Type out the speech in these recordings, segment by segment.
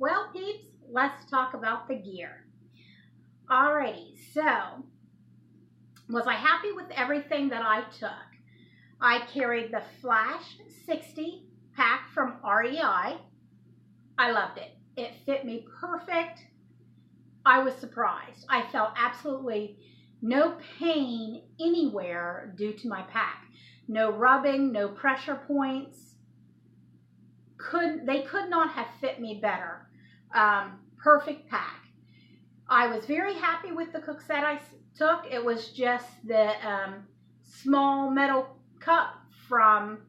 Well, peeps, let's talk about the gear. Alrighty, so was I happy with everything that I took? I carried the Flash 60 pack from REI. I loved it. It fit me perfect. I was surprised. I felt absolutely no pain anywhere due to my pack. No rubbing, no pressure points. They could not have fit me better. Perfect pack. I was very happy with the cook set I took. It was just the small metal cup from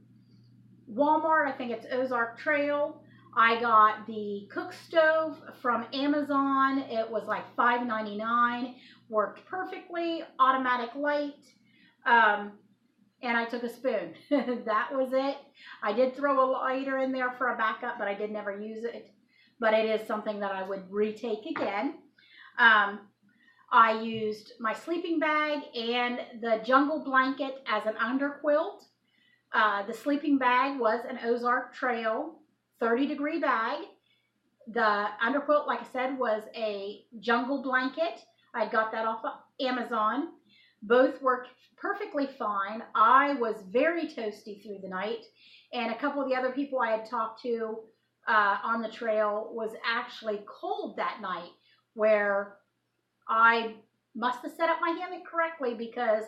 Walmart. I think it's Ozark Trail. I got the cook stove from Amazon. It was like $5.99. Worked perfectly. Automatic light. And I took a spoon. That was it. I did throw a lighter in there for a backup, but I did never use it. But it is something that I would retake again. I used my sleeping bag and the jungle blanket as an underquilt. The sleeping bag was an Ozark Trail 30-degree bag. The underquilt, like I said, was a jungle blanket. I got that off of Amazon. Both worked perfectly fine. I was very toasty through the night, and a couple of the other people I had talked to on the trail was actually cold that night, where I must have set up my hammock correctly because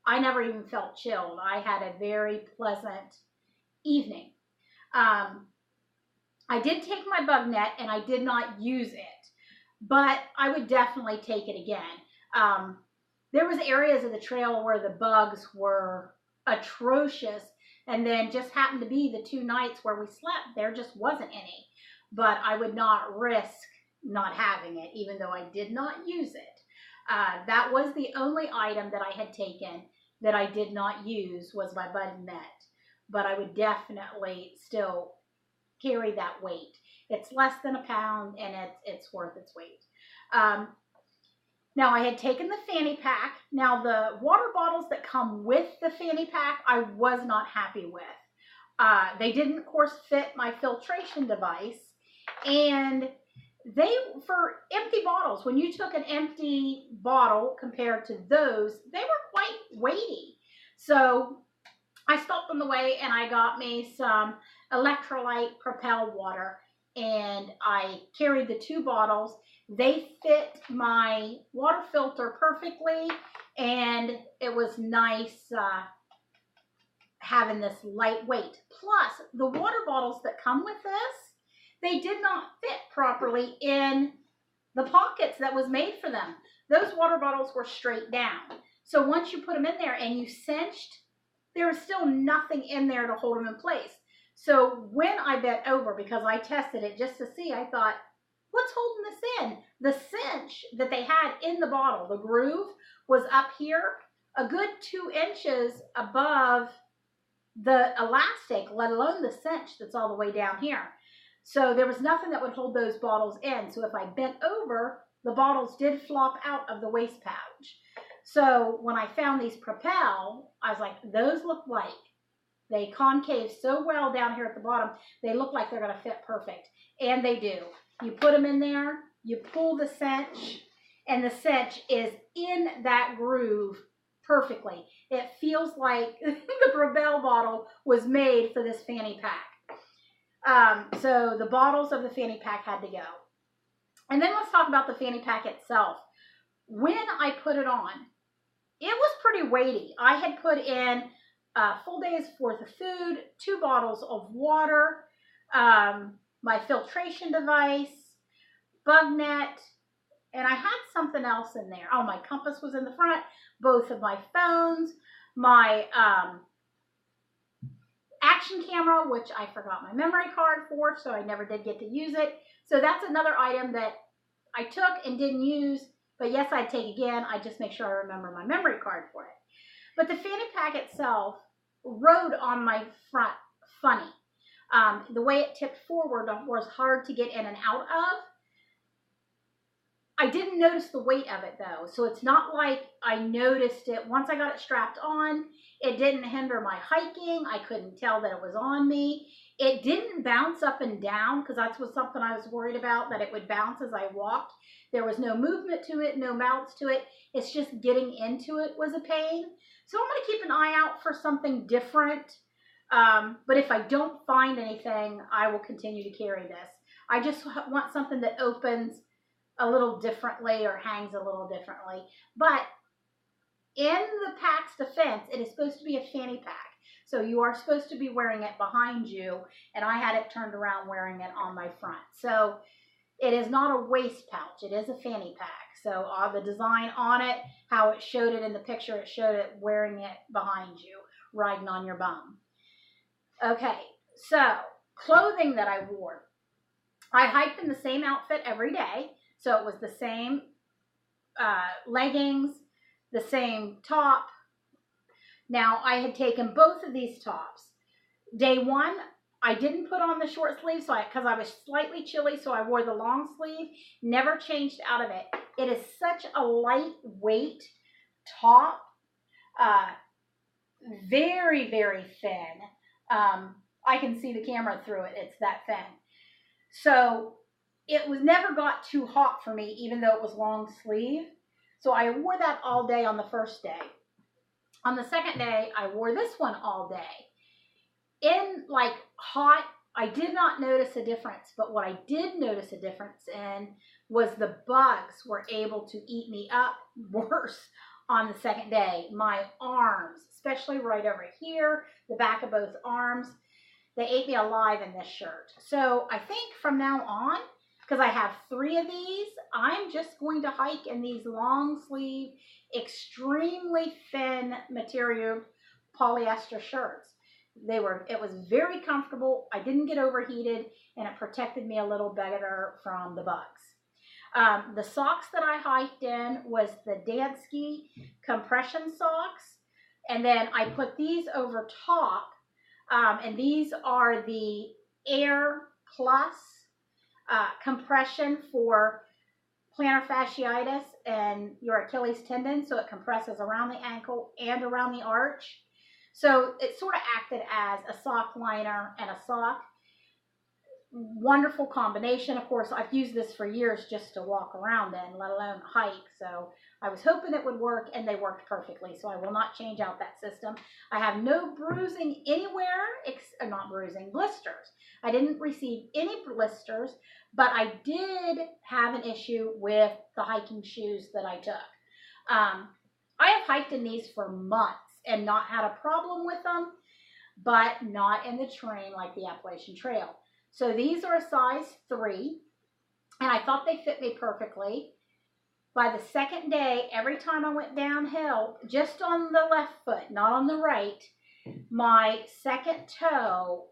I never even felt chilled. I had a very pleasant evening. I did take my bug net and I did not use it, but I would definitely take it again. There was areas of the trail where the bugs were atrocious, and then just happened to be the 2 nights where we slept, there just wasn't any. But I would not risk not having it, even though I did not use it. That was the only item that I had taken that I did not use was my bug net. But I would definitely still carry that weight. It's less than a pound, and it's worth its weight. Now, I had taken the fanny pack. Now, the water bottles that come with the fanny pack, I was not happy with. They didn't, of course, fit my filtration device. And they, for empty bottles, when you took an empty bottle compared to those, they were quite weighty. So I stopped on the way and I got me some electrolyte Propel water, and I carried the 2 bottles. They fit my water filter perfectly, and it was nice having this lightweight. Plus, the water bottles that come with this, they did not fit properly in the pockets that was made for them. Those water bottles were straight down. So once you put them in there and you cinched, there was still nothing in there to hold them in place. So when I bent over, because I tested it just to see, I thought, what's holding this in? The cinch that they had in the bottle, the groove, was up here, a good 2 inches above the elastic, let alone the cinch that's all the way down here. So there was nothing that would hold those bottles in. So if I bent over, the bottles did flop out of the waste pouch. So when I found these Propel, I was like, those look like they concave so well down here at the bottom, they look like they're going to fit perfect. And they do. You put them in there, you pull the cinch, and the cinch is in that groove perfectly. It feels like the Propel bottle was made for this fanny pack. So the bottles of the fanny pack had to go. And then let's talk about the fanny pack itself. When I put it on, it was pretty weighty. I had put in a full day's worth of food, 2 bottles of water, my filtration device, bug net, and I had something else in there. Oh, my compass was in the front, both of my phones, my action camera, which I forgot my memory card for, so I never did get to use it. So that's another item that I took and didn't use, but yes, I'd take again. I just make sure I remember my memory card for it. But the fanny pack itself rode on my front funny. The way it tipped forward was hard to get in and out of. I didn't notice the weight of it though, so it's not like I noticed it. Once I got it strapped on, it didn't hinder my hiking. I couldn't tell that it was on me. It didn't bounce up and down because that was something I was worried about, that it would bounce as I walked. There was no movement to it, no bounce to it. It's just getting into it was a pain. So I'm going to keep an eye out for something different. But if I don't find anything, I will continue to carry this. I just want something that opens a little differently or hangs a little differently. But in the pack's defense, it is supposed to be a fanny pack. So you are supposed to be wearing it behind you, and I had it turned around wearing it on my front. So it is not a waist pouch. It is a fanny pack. So the design on it, how it showed it in the picture, it showed it wearing it behind you, riding on your bum. Okay, so clothing that I wore. I hiked in the same outfit every day. So it was the same leggings, the same top. Now, I had taken both of these tops. Day one, I didn't put on the short sleeve because I was slightly chilly, so I wore the long sleeve. Never changed out of it. It is such a lightweight top. Very, very thin. I can see the camera through it. It's that thin. So it never got too hot for me, even though it was long sleeve. So I wore that all day on the first day. On the second day, I wore this one all day. In like hot, I did not notice a difference, but what I did notice a difference in was the bugs were able to eat me up worse on the second day. My arms, especially right over here, the back of both arms, they ate me alive in this shirt. So I think from now on, because I have 3 of these, I'm just going to hike in these long sleeve, extremely thin material polyester shirts. It was very comfortable. I didn't get overheated, and it protected me a little better from the bugs. The socks that I hiked in was the Dansky compression socks, and then I put these over top, and these are the Air Plus compression for plantar fasciitis and your Achilles tendon, so it compresses around the ankle and around the arch. So it sort of acted as a sock liner and a sock. Wonderful combination. Of course, I've used this for years just to walk around in, let alone hike. So I was hoping it would work, and they worked perfectly. So I will not change out that system. I have no bruising anywhere, not bruising, blisters. I didn't receive any blisters, but I did have an issue with the hiking shoes that I took. I have hiked in these for months and not had a problem with them, but not in the terrain like the Appalachian Trail. So these are a size 3, and I thought they fit me perfectly. By the second day, every time I went downhill, just on the left foot, not on the right, my second toe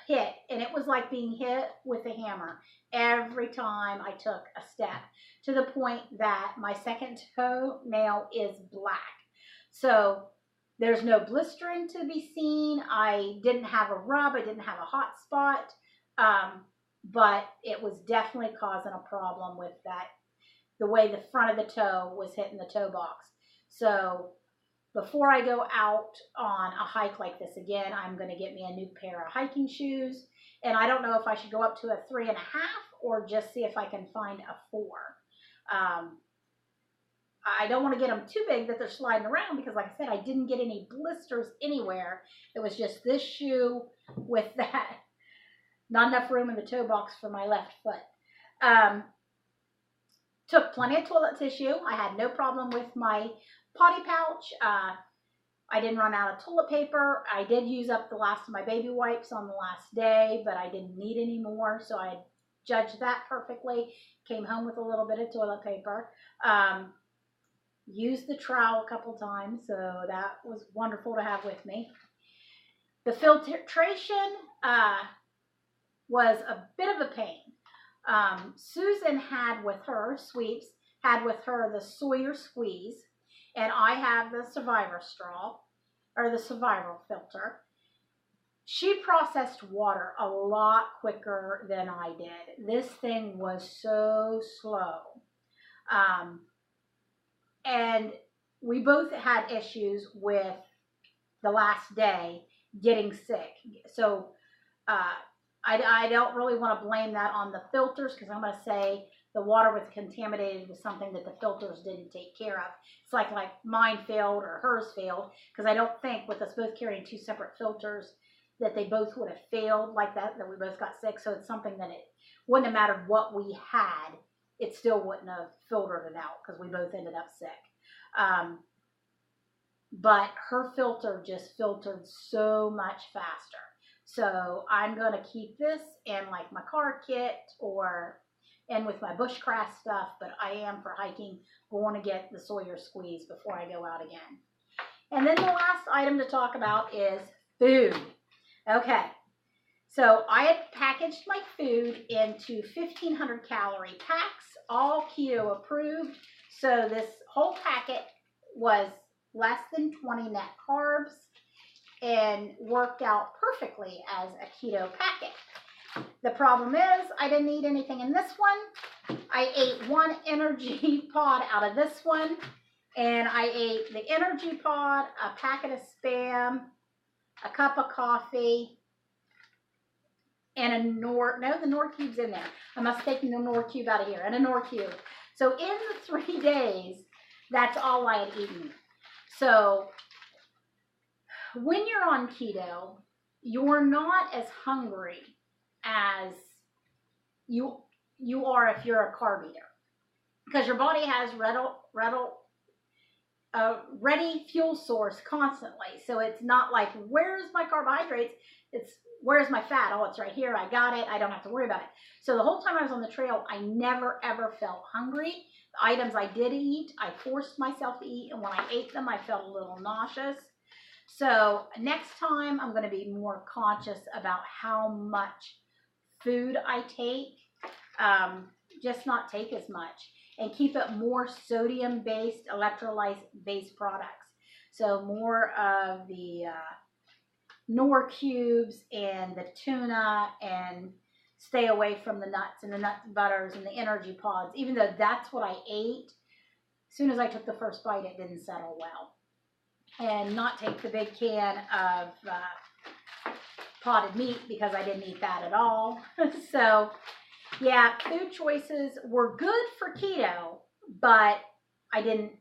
hit, and it was like being hit with a hammer every time I took a step, to the point that my second toenail is black. So there's no blistering to be seen. I didn't have a rub. I didn't have a hot spot. But it was definitely causing a problem with that, the way the front of the toe was hitting the toe box. So before I go out on a hike like this again, I'm going to get me a new pair of hiking shoes. And I don't know if I should go up to a 3.5 or just see if I can find a 4. I don't want to get them too big that they're sliding around, because like I said, I didn't get any blisters anywhere. It was just this shoe with that. Not enough room in the toe box for my left foot. Took plenty of toilet tissue. I had no problem with my potty pouch. I didn't run out of toilet paper. I did use up the last of my baby wipes on the last day, but I didn't need any more, so I judged that perfectly. Came home with a little bit of toilet paper. Used the trowel a couple times, so that was wonderful to have with me. The filtration was a bit of a pain. Susan had with her, Sweeps, had with her the Sawyer Squeeze, and I have the Survivor straw, or the Survivor filter. She processed water a lot quicker than I did. This thing was so slow. And we both had issues with the last day getting sick. So I don't really want to blame that on the filters, because I'm going to say the water was contaminated with something that the filters didn't take care of. It's like mine failed or hers failed, because I don't think with us both carrying 2 separate filters that they both would have failed like that we both got sick. So it's something that it wouldn't have mattered what we had. It still wouldn't have filtered it out because we both ended up sick. But her filter just filtered so much faster. So I'm going to keep this in like my car kit and with my bushcraft stuff, but I am for hiking going to get the Sawyer squeeze before I go out again. And then the last item to talk about is food. Okay, so I had packaged my food into 1,500 calorie packs, all keto approved. So this whole packet was less than 20 net carbs and worked out perfectly as a keto packet. The problem is I didn't eat anything in this one. I ate 1 energy pod out of this one, and I ate the energy pod, a packet of Spam, a cup of coffee, and the Nor Cube's in there. I must take the Nor Cube out of here, and a Nor Cube. So in the 3 days, that's all I had eaten. So when you're on keto, you're not as hungry as you are if you're a carb eater, because your body has ready fuel source constantly. So it's not like, where's my carbohydrates? It's, where's my fat? Oh, it's right here. I got it. I don't have to worry about it. So the whole time I was on the trail, I never ever felt hungry. The items I did eat, I forced myself to eat, and when I ate them, I felt a little nauseous. So next time I'm going to be more conscious about how much food I take, just not take as much, and keep it more sodium-based, electrolyte-based products. So more of the Nor Cubes and the tuna, and stay away from the nuts and the nut butters and the energy pods, even though that's what I ate. As soon as I took the first bite, it didn't settle well. And not take the big can of potted meat, because I didn't eat that at all. So yeah, food choices were good for keto, but I didn't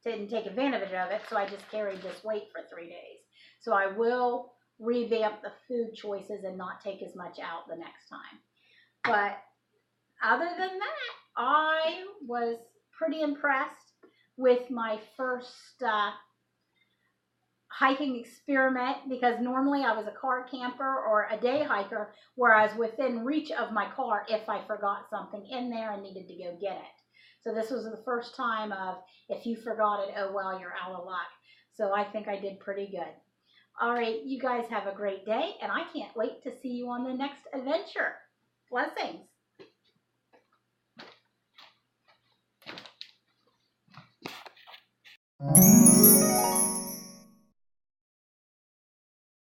take advantage of it, so I just carried this weight for 3 days. So I will revamp the food choices and not take as much out the next time. But other than that, I was pretty impressed with my first hiking experiment, because normally I was a car camper or a day hiker where I was within reach of my car if I forgot something in there and needed to go get it. So this was the first time of, if you forgot it, oh well, you're out of luck. So I think I did pretty good. All right, you guys have a great day, and I can't wait to see you on the next adventure. Blessings.